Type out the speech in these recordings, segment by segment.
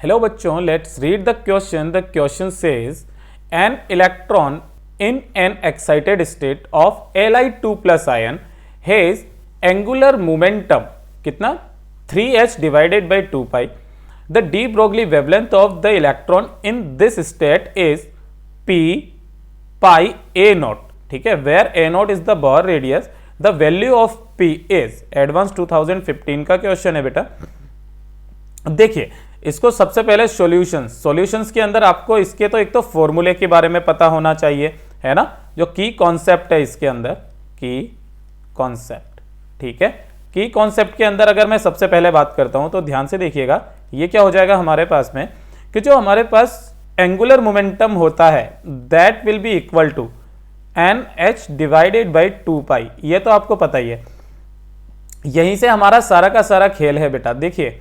Hello बच्चों, let's read the question. The question says an electron in an excited state of Li2 plus ion has angular momentum कितना 3h divided by 2 pi. The de Broglie wavelength of the electron in this state is p pi a naught. ठीक है, where a naught is the Bohr radius. The value of p is advance 2015 का question है बेटा। देखिए इसको सबसे पहले solutions के अंदर आपको इसके तो एक तो फॉर्मूले के बारे में पता होना चाहिए, है ना, जो की कॉन्सेप्ट है इसके अंदर, की कॉन्सेप्ट। ठीक है, की कॉन्सेप्ट के अंदर अगर मैं सबसे पहले बात करता हूं तो ध्यान से देखिएगा, ये क्या हो जाएगा हमारे पास में कि जो हमारे पास एंगुलर मोमेंटम होता है that will be equal to N H divided by 2 pi. ये तो आपको पता ही है, यहीं से हमारा सारा का सारा खेल है बेटा। देखिए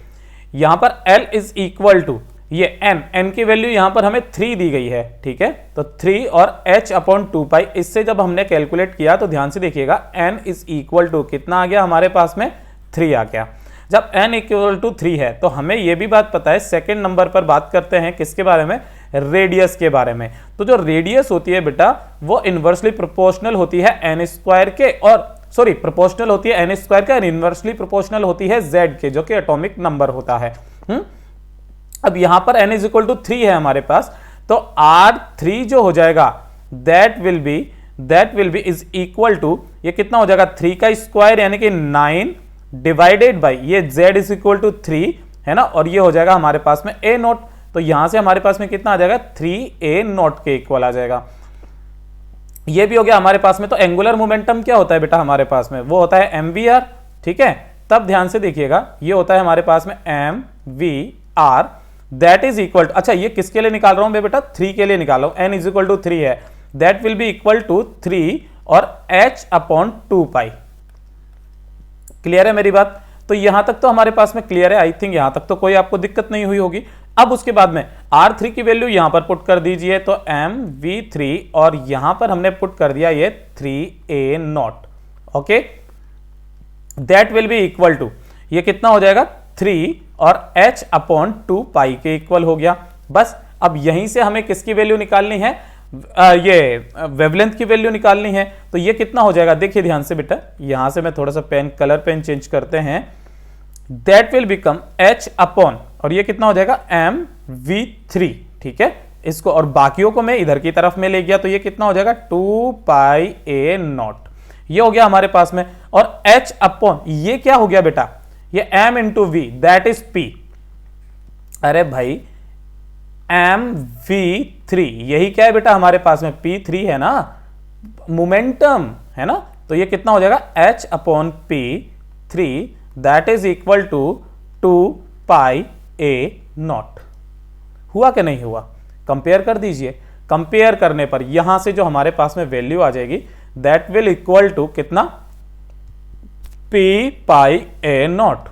यहां पर L इज इक्वल टू ये n की वैल्यू यहां पर हमें 3 दी गई है। ठीक है, तो 3 और h अपॉन 2 पाई, इससे जब हमने कैलकुलेट किया तो ध्यान से देखिएगा n इज इक्वल टू कितना आ गया हमारे पास में 3 आ गया। जब n इक्वल टू 3 है तो हमें यह भी बात पता है, सेकेंड नंबर पर बात करते हैं किसके बारे में, रेडियस के बारे में। तो जो रेडियस होती है बेटा वो इनवर्सली प्रोपोर्शनल होती है n स्क्वायर के, और सॉरी प्रोपोर्शनल होती है n स्क्वायर का, इनवर्सली प्रोपोर्शनल होती है z के, जो कि एटॉमिक नंबर होता है। अब यहां पर n इज इक्वल टू 3 है हमारे पास, तो R3 जो हो जाएगा that will be is equal to ये कितना हो जाएगा 3 का स्क्वायर यानी कि 9 डिवाइडेड बाई ये z इज इक्वल टू 3 है ना, और ये हो जाएगा हमारे पास में a नॉट। तो यहां से हमारे पास में कितना आ जाएगा 3a नॉट के इक्वल आ जाएगा। ये भी हो गया हमारे पास में। तो एंगुलर मोमेंटम क्या होता है बेटा हमारे पास में, वो होता है mvr। ठीक है, तब ध्यान से देखिएगा ये होता है हमारे पास में mvr that is equal to, अच्छा ये किसके लिए निकाल रहा हूं मैं बेटा, 3 के लिए निकाल रहा हूं, n इज इक्वल टू 3 है, that will be equal to 3 और h अपॉन 2 पाई। क्लियर है मेरी बात? तो यहां तक तो हमारे पास में क्लियर है, आई थिंक यहां तक तो कोई आपको दिक्कत नहीं हुई होगी। अब उसके बाद में R3 की वैल्यू यहां पर पुट कर दीजिए, तो mv3 और यहां पर हमने पुट कर दिया ये 3a naught. Okay, that will be equal to ये कितना हो जाएगा 3 और h अपॉन 2 पाई के इक्वल हो गया। बस अब यहीं से हमें किसकी वैल्यू निकालनी है, ये वेवलेंथ की वैल्यू निकालनी है। तो ये कितना हो जाएगा, देखिए ध्यान से बेटा, यहां से मैं थोड़ा सा कलर पेन चेंज करते हैं, that will become h upon, और ये कितना हो जाएगा mv3। ठीक है, इसको और बाकियों को मैं इधर की तरफ में ले गया, तो ये कितना हो जाएगा 2 पाई a नॉट। ये हो गया हमारे पास में, और h अपॉन ये क्या हो गया बेटा, ये m into V that is p। अरे भाई mv3 यही क्या है बेटा हमारे पास में, p3 है ना, मोमेंटम है ना। तो ये कितना हो जाएगा h upon p3 that is equal to 2 pi a naught. हुआ कि नहीं हुआ? कंपेयर कर दीजिए, कंपेयर करने पर यहां से जो हमारे पास में वैल्यू आ जाएगी दैट विल इक्वल टू कितना p pi a not.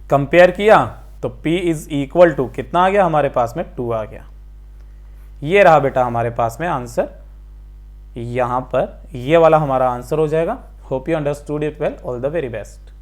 Compare किया तो p इज इक्वल टू कितना आ गया हमारे पास में 2 आ गया। ये रहा बेटा हमारे पास में आंसर, यहां पर ये वाला हमारा आंसर हो जाएगा। Hope you understood it well, all the very best.